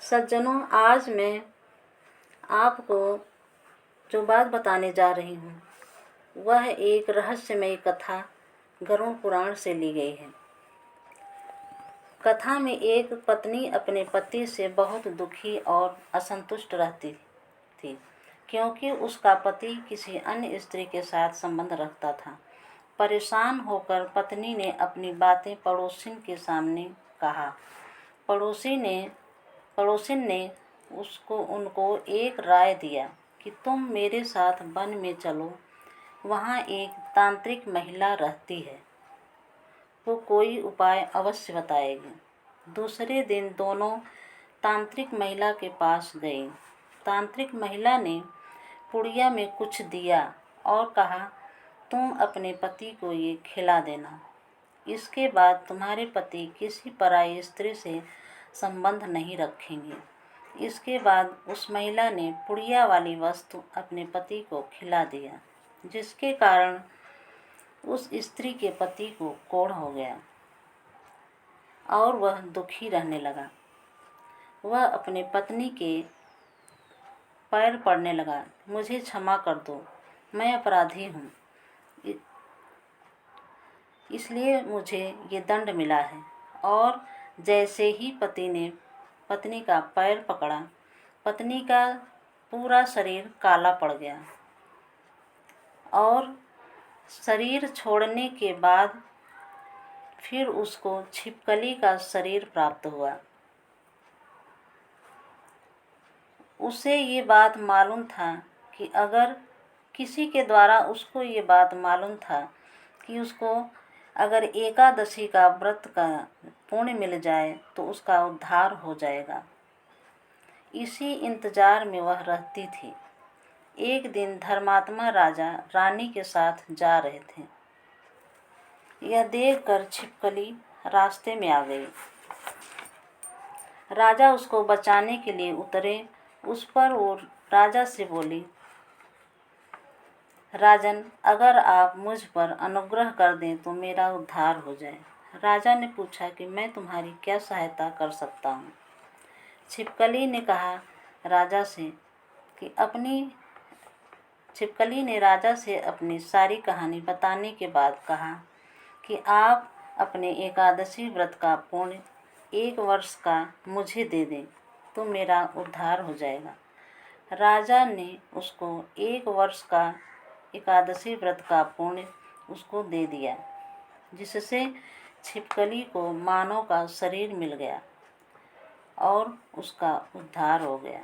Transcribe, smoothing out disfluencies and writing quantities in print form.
सज्जनों, आज मैं आपको जो बात बताने जा रही हूँ वह एक रहस्यमयी कथा गरुड़ पुराण से ली गई है। कथा में एक पत्नी अपने पति से बहुत दुखी और असंतुष्ट रहती थी, क्योंकि उसका पति किसी अन्य स्त्री के साथ संबंध रखता था। परेशान होकर पत्नी ने अपनी बातें पड़ोसिन के सामने कहा। पड़ोसिन ने उनको एक राय दिया कि तुम मेरे साथ वन में चलो, वहाँ एक तांत्रिक महिला रहती है, वो कोई उपाय अवश्य बताएगी। दूसरे दिन दोनों तांत्रिक महिला के पास गए। तांत्रिक महिला ने पुड़िया में कुछ दिया और कहा, तुम अपने पति को ये खिला देना। इसके बाद तुम्हारे पति किसी पराई स्त्री से संबंध नहीं रखेंगे। इसके बाद उस महिला ने पुड़िया वाली वस्तु अपने पति को खिला दिया, जिसके कारण उस स्त्री के पति को कोढ़ हो गया और वह दुखी रहने लगा। वह अपने पत्नी के पैर पड़ने लगा, मुझे क्षमा कर दो, मैं अपराधी हूँ, इसलिए मुझे ये दंड मिला है। और जैसे ही पति ने पत्नी का पैर पकड़ा, पत्नी का पूरा शरीर काला पड़ गया और शरीर छोड़ने के बाद फिर उसको छिपकली का शरीर प्राप्त हुआ। उसे ये बात मालूम था कि अगर किसी के द्वारा उसको ये बात मालूम था कि उसको अगर एकादशी का व्रत का पुण्य मिल जाए तो उसका उद्धार हो जाएगा। इसी इंतजार में वह रहती थी। एक दिन धर्मात्मा राजा रानी के साथ जा रहे थे। यह देखकर छिपकली रास्ते में आ गई। राजा उसको बचाने के लिए उतरे। उस पर वो राजा से बोली, राजन, अगर आप मुझ पर अनुग्रह कर दें तो मेरा उद्धार हो जाए। राजा ने पूछा कि मैं तुम्हारी क्या सहायता कर सकता हूँ। छिपकली ने राजा से अपनी सारी कहानी बताने के बाद कहा कि आप अपने एकादशी व्रत का पुण्य 1 वर्ष का मुझे दे दें तो मेरा उद्धार हो जाएगा। राजा ने उसको 1 वर्ष का एकादशी व्रत का पुण्य उसको दे दिया, जिससे छिपकली को मानव का शरीर मिल गया और उसका उद्धार हो गया।